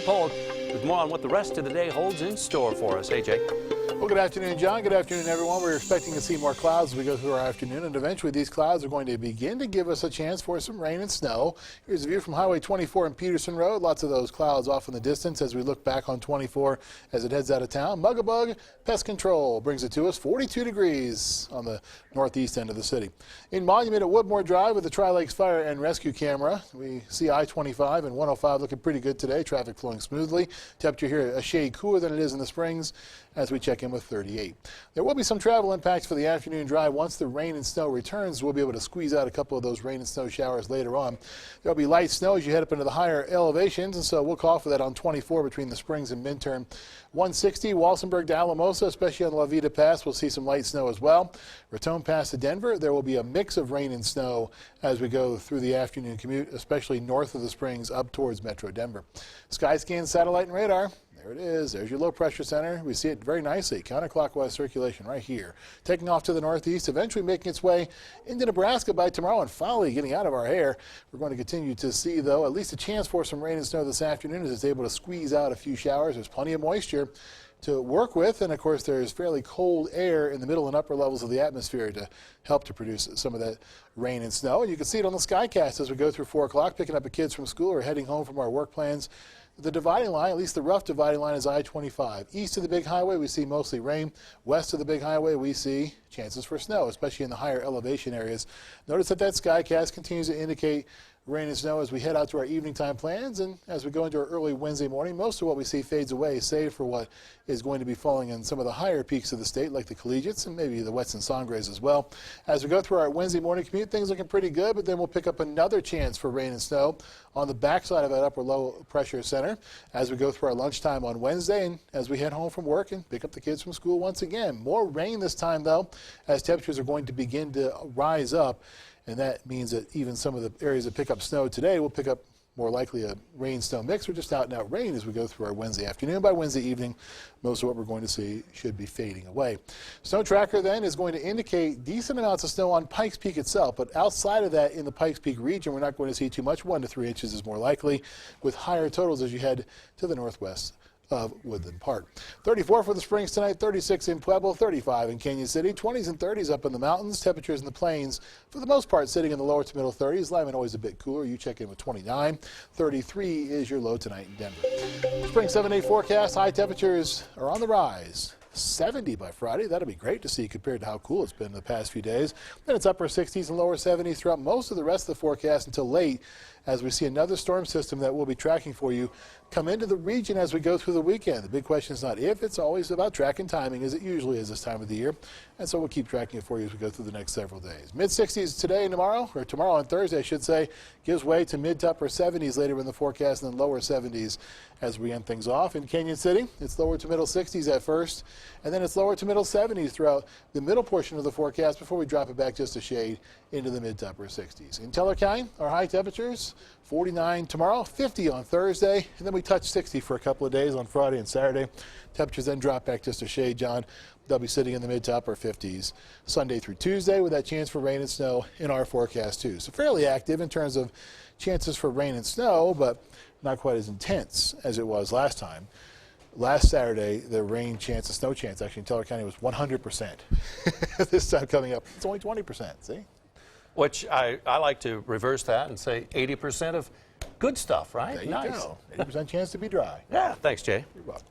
Polk with more on what the rest of the day holds in store for us. Hey, Jay. Well, good afternoon, John. Good afternoon, everyone. We're expecting to see more clouds as we go through our afternoon, and eventually these clouds are going to begin to give us a chance for some rain and snow. Here's a view from Highway 24 and Peterson Road. Lots of those clouds off in the distance as we look back on 24 as it heads out of town. Mugabug Pest Control brings it to us 42 degrees on the northeast end of the city. In Monument at Woodmore Drive with the Tri-Lakes Fire and Rescue Camera, we see I-25 and 105 looking pretty good today. Traffic flowing smoothly. Temperature here a shade cooler than it is in the Springs as we check in with 38. There will be some travel impacts for the afternoon drive. Once the rain and snow returns, we'll be able to squeeze out a couple of those rain and snow showers later on. There'll be light snow as you head up into the higher elevations, and so we'll call for that on 24 between the Springs and Minturn. 160 Walsenburg to Alamosa, especially on La Vida Pass, we'll see some light snow as well. Raton Pass to Denver, there will be a mix of rain and snow as we go through the afternoon commute, especially north of the Springs up towards Metro Denver. Skyscan satellite and radar. There it is. There's your low pressure center. We see it very nicely. Counterclockwise circulation right here. Taking off to the northeast, eventually making its way into Nebraska by tomorrow and finally getting out of our hair. We're going to continue to see, though, at least a chance for some rain and snow this afternoon as it's able to squeeze out a few showers. There's plenty of moisture to work with, and of course there's fairly cold air in the middle and upper levels of the atmosphere to help to produce some of that rain and snow. And you can see it on the Skycast as we go through 4 o'clock, picking up the kids from school or heading home from our work plans. The dividing line, at least the rough dividing line, is I-25. East of the big highway, we see mostly rain. West of the big highway, we see chances for snow, especially in the higher elevation areas. Notice that Skycast continues to indicate rain and snow as we head out to our evening time plans, and as we go into our early Wednesday morning, most of what we see fades away, save for what is going to be falling in some of the higher peaks of the state, like the Collegiates and maybe the Wetson Sangres as well. As we go through our Wednesday morning commute, things looking pretty good, but then we'll pick up another chance for rain and snow on the backside of that upper low pressure center as we go through our lunchtime on Wednesday and as we head home from work and pick up the kids from school once again. More rain this time, though, as temperatures are going to begin to rise up. And that means that even some of the areas that pick up snow today will pick up more likely a rain-snow mix or just out-and-out rain as we go through our Wednesday afternoon. By Wednesday evening, most of what we're going to see should be fading away. Snow tracker then is going to indicate decent amounts of snow on Pikes Peak itself, but outside of that in the Pikes Peak region, we're not going to see too much. 1 to 3 inches is more likely, with higher totals as you head to the northwest of Woodland Park. 34 for the Springs tonight, 36 in Pueblo, 35 in Canyon City, 20s and 30s up in the mountains. Temperatures in the plains, for the most part, sitting in the lower to middle 30s. Lyman always a bit cooler. You check in with 29. 33 is your low tonight in Denver. Spring 7-day forecast. High temperatures are on the rise. 70 by Friday. That'll be great to see compared to how cool it's been in the past few days. Then it's upper 60s and lower 70s throughout most of the rest of the forecast until late as we see another storm system that we'll be tracking for you come into the region as we go through the weekend. The big question is not if, it's always about track and timing, as it usually is this time of the year. And so we'll keep tracking it for you as we go through the next several days. Mid-60s today and tomorrow, or tomorrow and Thursday, I should say, gives way to mid to upper 70s later in the forecast and then lower 70s as we end things off. In Canyon City, it's lower to middle 60s at first, and then it's lower to middle 70s throughout the middle portion of the forecast before we drop it back just a shade into the mid to upper 60s. In Teller County, our high temperatures, 49 tomorrow, 50 on Thursday, and then we touch 60 for a couple of days on Friday and Saturday. Temperatures then drop back just a shade, John. They'll be sitting in the mid to upper 50s Sunday through Tuesday with that chance for rain and snow in our forecast too. So fairly active in terms of chances for rain and snow, but not quite as intense as it was last time. Last Saturday, the rain chance, the snow chance actually in Teller County was 100%. This time coming up, it's only 20%, see? Which I like to reverse that and say 80% of good stuff, right? There you go. 80% chance to be dry. Yeah, thanks, Jay. You're welcome.